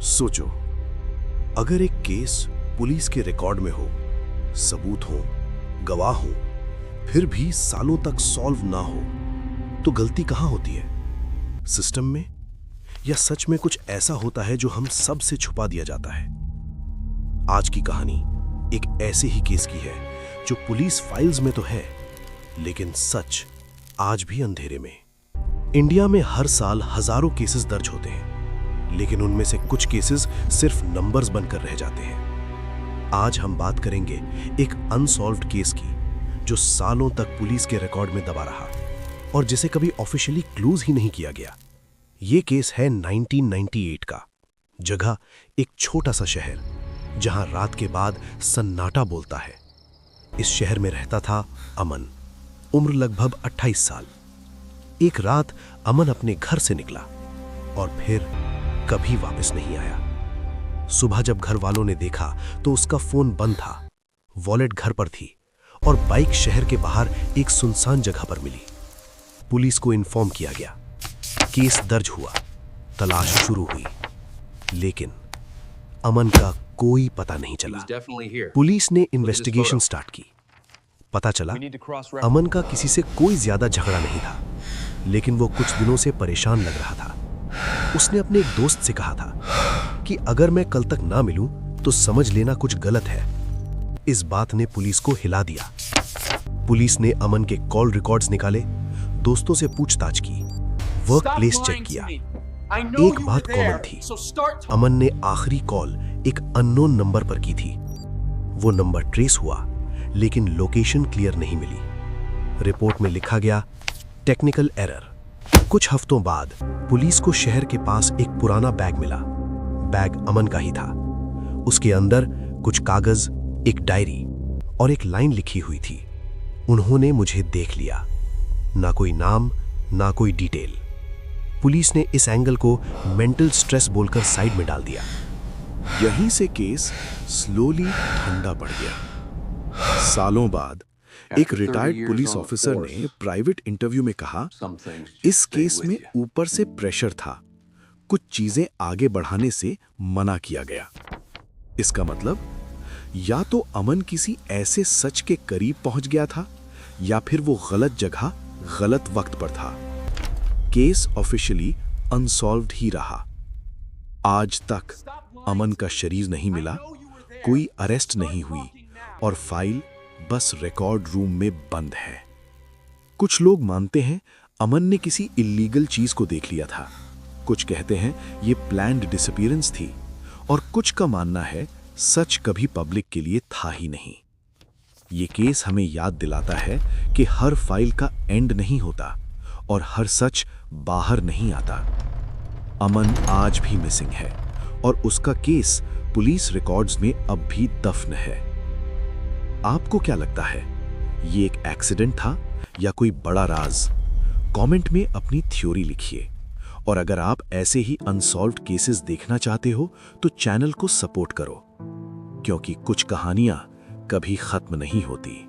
सोचो, अगर एक केस पुलिस के रिकॉर्ड में हो, सबूत हो, गवाह हो, फिर भी सालों तक सॉल्व ना हो, तो गलती कहां होती है? सिस्टम में, या सच में कुछ ऐसा होता है जो हम सब से छुपा दिया जाता है? आज की कहानी एक ऐसे ही केस की है जो पुलिस फाइल्स में तो है, लेकिन सच आज भी अंधेरे में। इंडिया में हर साल हजारों केसेस दर्ज होते हैं, लेकिन उनमें से कुछ केसेस सिर्फ नंबर्स बनकर रह जाते हैं। आज हम बात करेंगे एक अनसॉल्व्ड केस की, जो सालों तक पुलिस के रिकॉर्ड में दबा रहा और जिसे कभी ऑफिशियली क्लूज ही नहीं किया गया। यह केस है 1998 का। जगह एक छोटा सा शहर, जहां रात के बाद सन्नाटा बोलता है। इस शहर में रहता था अमन, उम्र लगभग 28 साल। एक रात अमन अपने घर से निकला और फिर कभी वापस नहीं आया। सुबह जब घर वालों ने देखा तो उसका फोन बंद था, वॉलेट घर पर थी और बाइक शहर के बाहर एक सुनसान जगह पर मिली। पुलिस को इन्फॉर्म किया गया, केस दर्ज हुआ, तलाश शुरू हुई, लेकिन अमन का कोई पता नहीं चला। पुलिस ने इन्वेस्टिगेशन स्टार्ट की। पता चला अमन का किसी से कोई ज्यादा झगड़ा नहीं था, लेकिन वो कुछ दिनों से परेशान लग रहा था। उसने अपने एक दोस्त से कहा था कि अगर मैं कल तक ना मिलूं तो समझ लेना कुछ गलत है। इस बात ने पुलिस को हिला दिया। पुलिस ने अमन के कॉल रिकॉर्ड्स निकाले, दोस्तों से पूछताछ की, वर्क प्लेस चेक किया। एक बात कॉमन थी, अमन ने आखिरी कॉल एक अननोन नंबर पर की थी। वो नंबर ट्रेस हुआ, लेकिन लोकेशन क्लियर नहीं मिली। रिपोर्ट में लिखा गया, टेक्निकल एरर। कुछ हफ्तों बाद पुलिस को शहर के पास एक पुराना बैग मिला। बैग अमन का ही था। उसके अंदर कुछ कागज, एक डायरी और एक लाइन लिखी हुई थी, उन्होंने मुझे देख लिया। ना कोई नाम, ना कोई डिटेल। पुलिस ने इस एंगल को मेंटल स्ट्रेस बोलकर साइड में डाल दिया। यहीं से केस स्लोली ठंडा पड़ गया। सालों बाद एक रिटायर्ड पुलिस ऑफिसर ने प्राइवेट इंटरव्यू में कहा, इस केस में ऊपर से प्रेशर था, कुछ चीजें आगे बढ़ाने से मना किया गया। इसका मतलब या तो अमन किसी ऐसे सच के करीब पहुंच गया था, या फिर वो गलत जगह गलत वक्त पर था। केस ऑफिशियली अनसॉल्व्ड ही रहा। आज तक अमन का शरीर नहीं मिला, कोई अरेस्ट नहीं हुई और फाइल बस रिकॉर्ड रूम में बंद है। कुछ लोग मानते हैं अमन ने किसी इल्लीगल चीज को देख लिया था, कुछ कहते हैं ये प्लान्ड डिसअपीयरेंस थी, और कुछ का मानना है सच कभी पब्लिक के लिए था ही नहीं। ये केस हमें याद दिलाता है कि हर फाइल का एंड नहीं होता और हर सच बाहर नहीं आता। अमन आज भी मिसिंग है और उसका केस पुलिस रिकॉर्ड्स में अब भी दफन है। आपको क्या लगता है, ये एक एक्सीडेंट था या कोई बड़ा राज? कमेंट में अपनी थ्योरी लिखिए, और अगर आप ऐसे ही अनसॉल्व्ड केसेस देखना चाहते हो तो चैनल को सपोर्ट करो, क्योंकि कुछ कहानियां कभी खत्म नहीं होती।